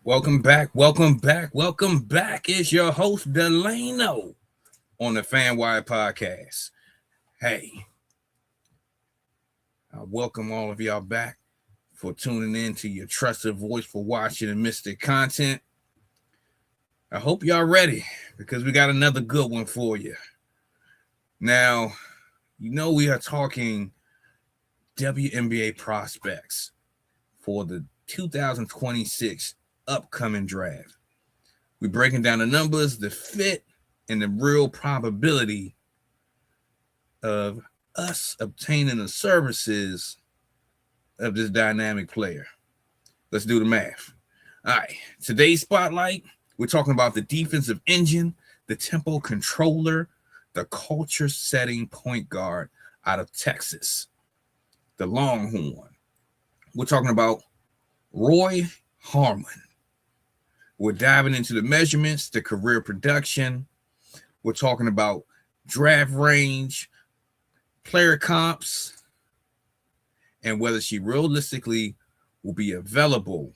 Welcome back, welcome back, welcome back. It's your host, Delano, on the FanWire podcast. Hey, I welcome all of y'all back for tuning in to your trusted voice for watching and mystic content. I hope y'all ready because we got another good one for you. Now, we are talking WNBA prospects for the 2026 upcoming draft. We're breaking down the numbers, the fit, and the real probability of us obtaining the services of this dynamic player. Let's do the math. All right, today's spotlight, we're talking about the defensive engine, the tempo controller, the culture-setting point guard out of Texas, the Longhorn. We're talking about Rori Harmon. We're diving into the measurements, the career production. We're talking about draft range, player comps, and whether she realistically will be available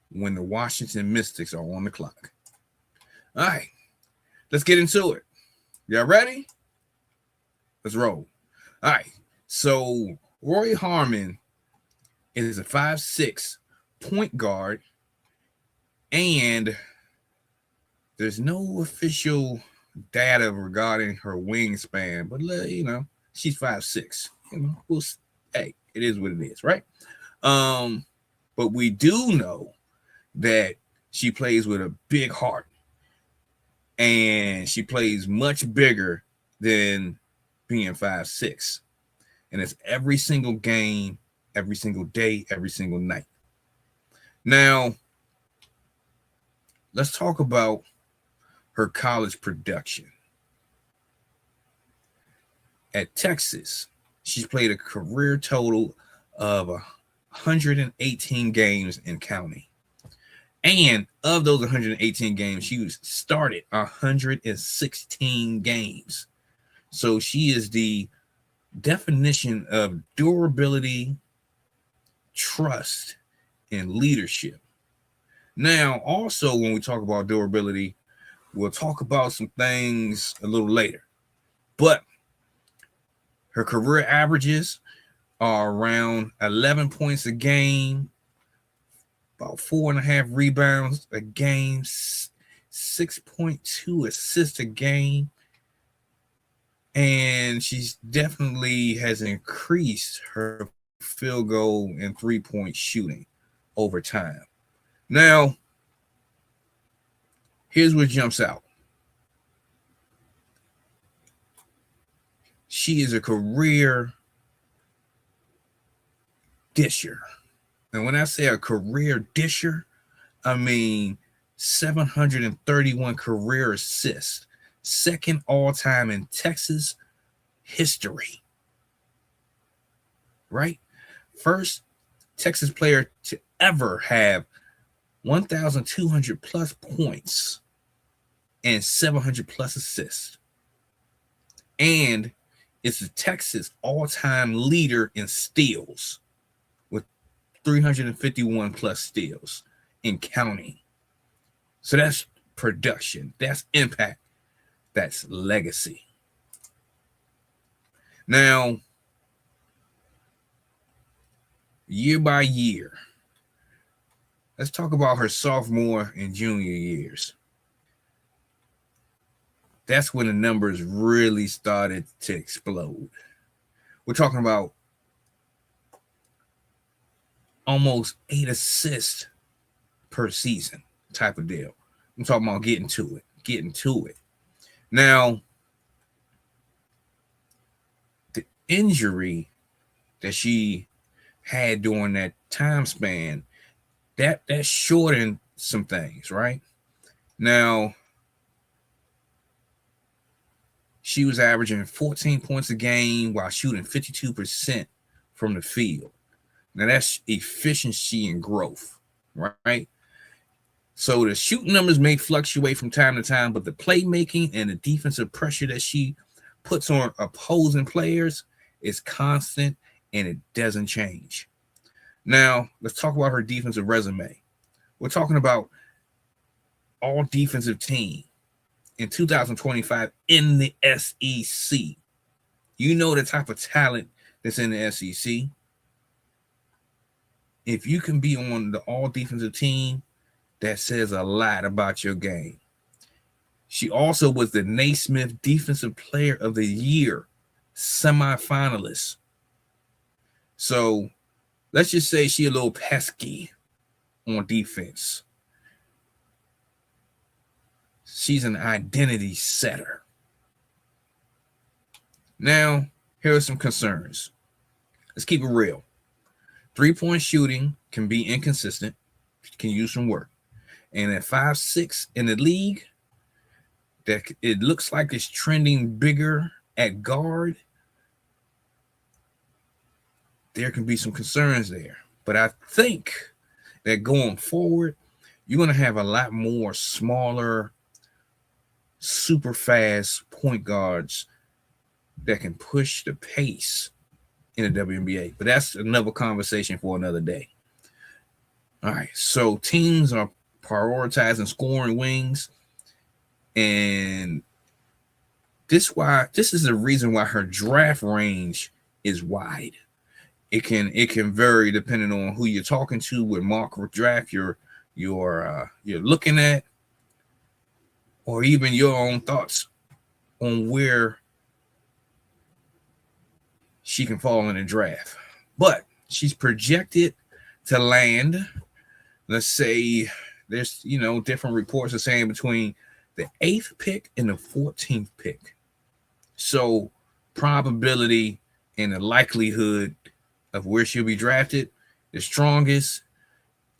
when the Washington Mystics are on the clock. All right, let's get into it. Y'all ready? Let's roll. All right, so Rori Harmon is a 5'6" point guard, and there's no official data regarding her wingspan, but she's 5'6". Hey, it is what it is, right? But we do know that she plays with a big heart, and she plays much bigger than being 5'6". And it's every single game, every single day, every single night. Now, let's talk about her college production. At Texas, she's played a career total of 118 games and counting. And of those 118 games, she started 116 games. So she is the definition of durability, trust, and leadership. Now, also, when we talk about durability, we'll talk about some things a little later. But her career averages are around 11 points a game, about 4.5 rebounds a game, 6.2 assists a game. And she's definitely has increased her field goal and 3-point shooting over time. Now, here's what jumps out. She is a career disher. And when I say a career disher, I mean 731 career assists, second all-time in Texas history. Right? First Texas player to ever have 1,200 plus points and 700 plus assists. And it's the Texas all-time leader in steals with 351 plus steals in counting. So that's production, that's impact, that's legacy. Now, year by year, let's talk about her sophomore and junior years. That's when the numbers really started to explode. We're talking about almost 8 assists per season type of deal. I'm talking about getting to it. Now, the injury that she had during that time span, that shortened some things, right? Now, she was averaging 14 points a game while shooting 52% from the field. Now, that's efficiency and growth, right? So the shooting numbers may fluctuate from time to time, but the playmaking and the defensive pressure that she puts on opposing players is constant and it doesn't change. Now, let's talk about her defensive resume. We're talking about all defensive team in 2025 in the SEC. You know the type of talent that's in the SEC. If you can be on the all defensive team, that says a lot about your game. She also was the Naismith Defensive Player of the Year semifinalist. So let's just say she a little pesky on defense. She's an identity setter. Now, here are some concerns. Let's keep it real. 3-point shooting can be inconsistent, can use some work. And at 5'6" in the league, that it looks like it's trending bigger at guard. There can be some concerns there. But I think that going forward, you're going to have a lot more smaller, super fast point guards that can push the pace in the WNBA. But that's another conversation for another day. All right, so teams are prioritizing scoring wings, and this is the reason why her draft range is wide. It can vary depending on who you're talking to, what mock draft you're looking at, or even your own thoughts on where she can fall in the draft. But she's projected to land, let's say there's different reports are saying between the 8th pick and the 14th pick. So probability and the likelihood of where she'll be drafted, the strongest,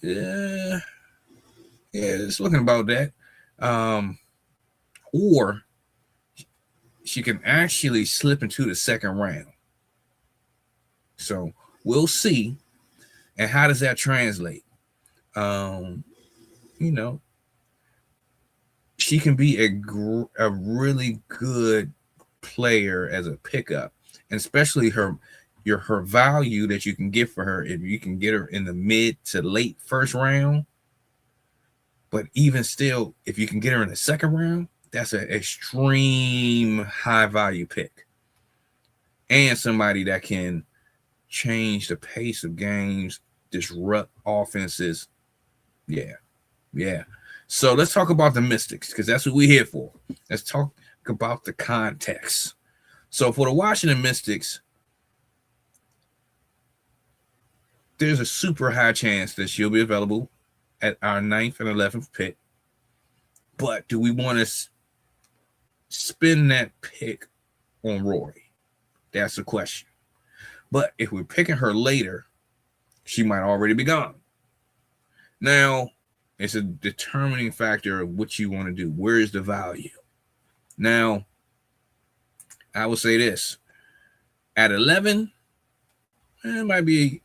it's looking about that. Or she can actually slip into the second round. So we'll see. And how does that translate? She can be a really good player as a pickup, and especially her value that you can get for her if you can get her in the mid to late first round. But even still, if you can get her in the second round, that's an extreme high value pick, and somebody that can change the pace of games, disrupt offenses. Yeah. So let's talk about the Mystics, because that's what we're here for. Let's talk about the context. So for the Washington Mystics, there's a super high chance that she'll be available at our 9th and 11th pick. But do we want to spend that pick on Rori? That's the question. But if we're picking her later, she might already be gone. Now, it's a determining factor of what you want to do. Where is the value? Now, I will say this. At 11, it might be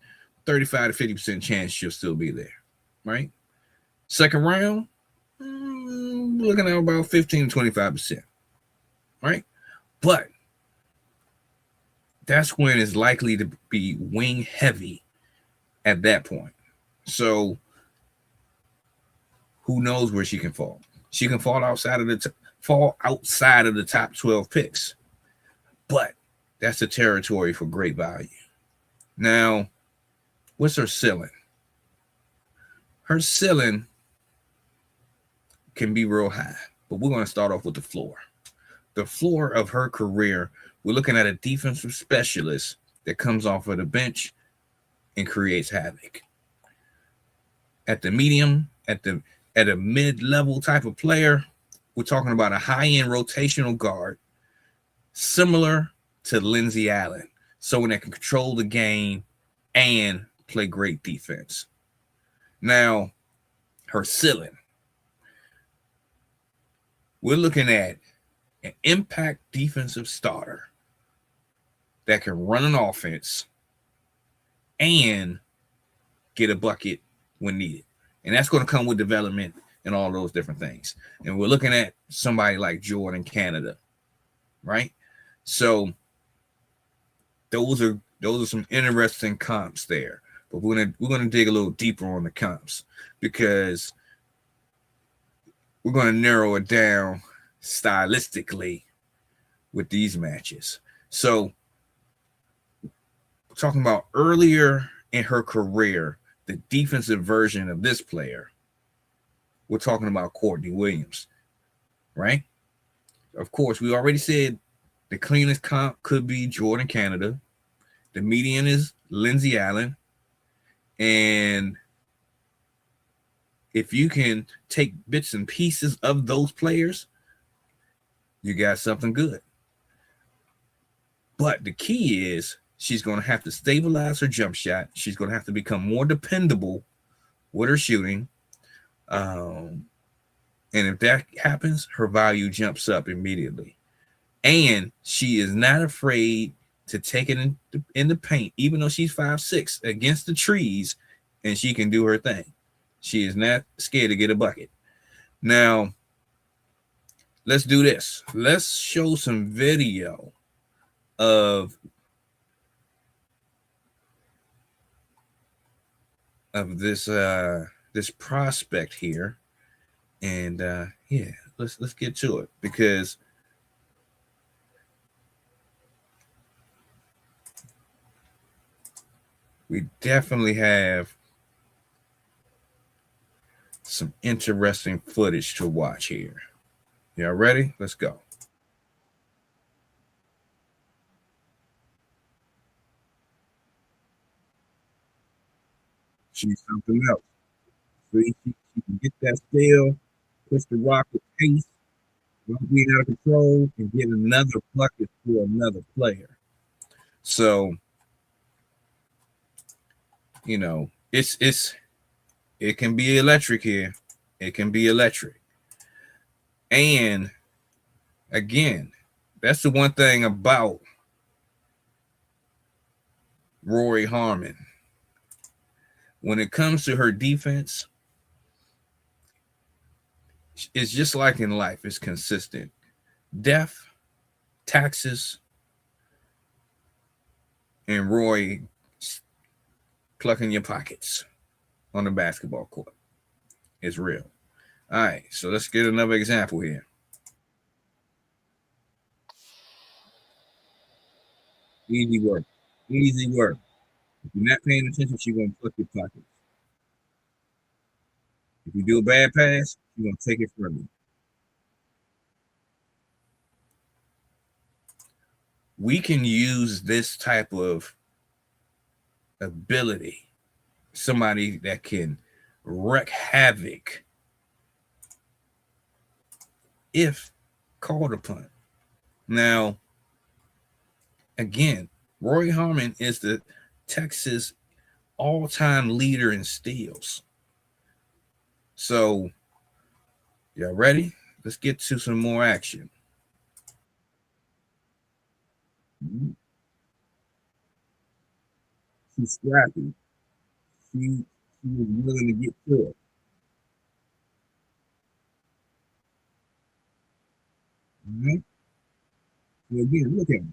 35 to 50% chance she'll still be there, right? Second round, looking at about 15 to 25%, right? But that's when it's likely to be wing heavy at that point. So who knows where she can fall? She can fall outside of the top 12 picks, but that's the territory for great value. Now, what's her ceiling? Her ceiling can be real high, but we're going to start off with the floor. The floor of her career, we're looking at a defensive specialist that comes off of the bench and creates havoc. At the medium, at a mid-level type of player, we're talking about a high-end rotational guard, similar to Lindsey Allen, someone that can control the game and play great defense. Now, her ceiling, we're looking at an impact defensive starter that can run an offense and get a bucket when needed. And that's going to come with development and all those different things. And we're looking at somebody like Jordan Canada, right? So those are some interesting comps there. but we're gonna dig a little deeper on the comps because we're gonna narrow it down stylistically with these matches. So, talking about earlier in her career, the defensive version of this player, we're talking about Courtney Williams, right? Of course, we already said the cleanest comp could be Jordan Canada. The median is Lindsey Allen. And if you can take bits and pieces of those players, you got something good. But the key is she's going to have to stabilize her jump shot. She's going to have to become more dependable with her shooting. And if that happens, her value jumps up immediately. And she is not afraid to take it in the paint, even though she's 5'6", against the trees, and she can do her thing. She is not scared to get a bucket. Now, let's do this. Let's show some video of this this prospect here, and yeah, let's get to it because we definitely have some interesting footage to watch here. Y'all ready? Let's go. She's something else. See, she can get that steal, push the rock with pace, don't being out of control, and get another bucket for another player. So, you know, it can be electric here. It can be electric. And again, that's the one thing about Rori Harmon. When it comes to her defense, it's just like in life, it's consistent. Death, taxes, and Roy plucking your pockets on the basketball court. It's real. All right, so let's get another example here. Easy work. Easy work. If you're not paying attention, she's going to pluck your pockets. If you do a bad pass, she's going to take it from you. We can use this type of ability, somebody that can wreak havoc if called upon. Now, again, Rori Harmon is the Texas all-time leader in steals. So, y'all ready? Let's get to some more action. She's scrappy. She was willing to get to it. All right? So again, look at me.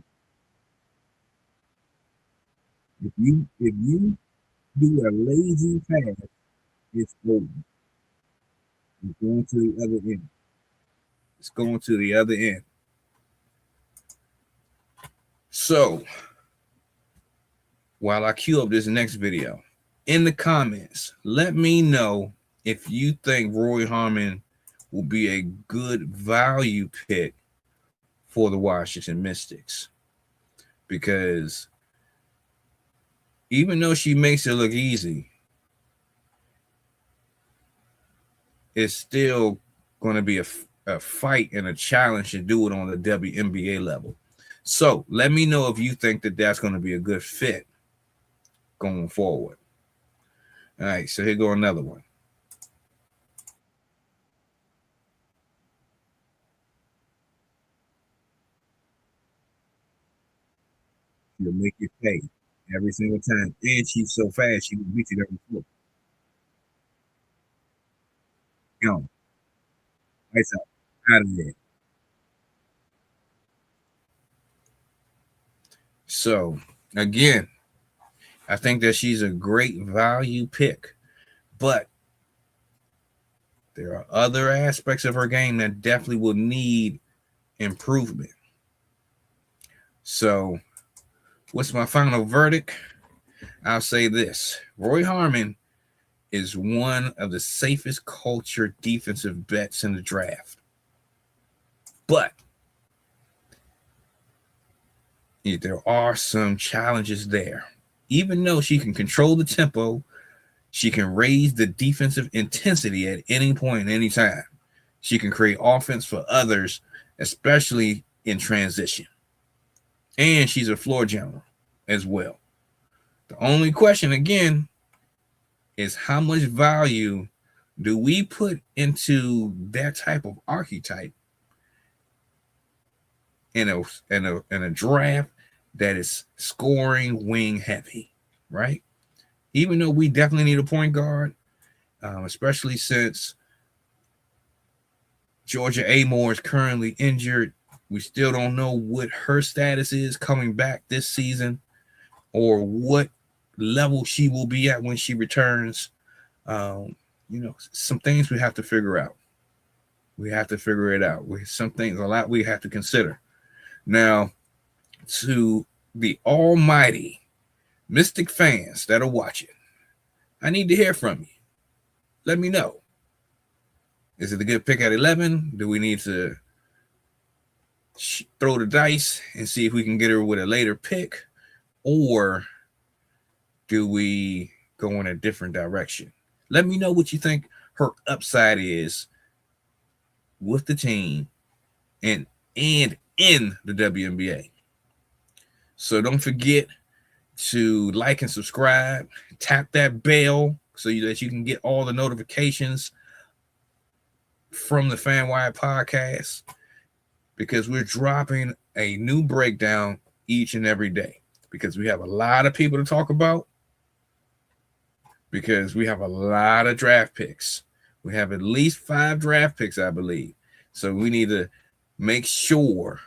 If you do a lazy pass, it's over. It's going to the other end. It's going to the other end. So while I queue up this next video, in the comments, let me know if you think Rori Harmon will be a good value pick for the Washington Mystics. Because even though she makes it look easy, it's still going to be a fight and a challenge to do it on the WNBA level. So let me know if you think that that's going to be a good fit going forward. All right, so here go another one. She'll make you pay every single time. And she's so fast, she will beat you every floor. Go. Lights out of there. So again, I think that she's a great value pick, but there are other aspects of her game that definitely will need improvement. So, what's my final verdict? I'll say this: Rori Harmon is one of the safest culture defensive bets in the draft. But there are some challenges there. Even though she can control the tempo, she can raise the defensive intensity at any point, any time. She can create offense for others, especially in transition. And she's a floor general as well. The only question, again, is how much value do we put into that type of archetype in a draft that is scoring wing heavy, right? Even though we definitely need a point guard, especially since Georgia Amore is currently injured. We still don't know what her status is coming back this season or what level she will be at when she returns. Some things we have to figure out. We have to figure it out. Some things, a lot we have to consider. Now, to the almighty Mystic fans that are watching, I need to hear from you. Let me know. Is it a good pick at 11? Do we need to throw the dice and see if we can get her with a later pick? Or do we go in a different direction? Let me know what you think her upside is with the team and in the WNBA. So don't forget to like and subscribe. Tap that bell so that you can get all the notifications from the FanWire podcast, because we're dropping a new breakdown each and every day, because we have a lot of people to talk about, because we have a lot of draft picks. We have at least 5 draft picks, I believe. So we need to make sure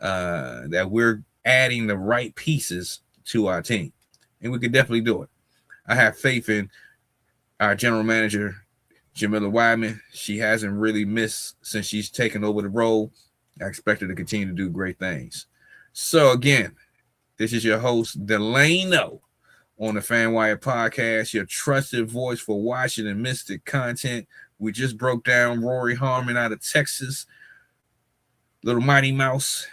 that we're adding the right pieces to our team. And we can definitely do it. I have faith in our general manager, Jamila Wyman. She hasn't really missed since she's taken over the role. I expect her to continue to do great things. So again, this is your host, Delano, on the FanWire podcast, your trusted voice for Washington Mystic content. We just broke down Rori Harmon out of Texas, little Mighty Mouse,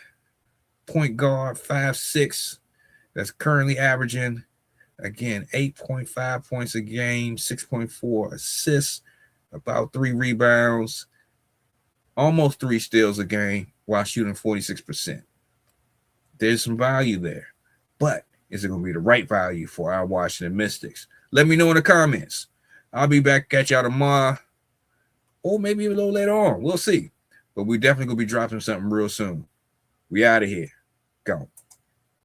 point guard, 5'6", that's currently averaging, again, 8.5 points a game, 6.4 assists, about 3 rebounds, almost 3 steals a game while shooting 46%. There's some value there, but is it going to be the right value for our Washington Mystics? Let me know in the comments. I'll be back at y'all tomorrow, or maybe a little later on. We'll see. But we definitely going to be dropping something real soon. We out of here. Go.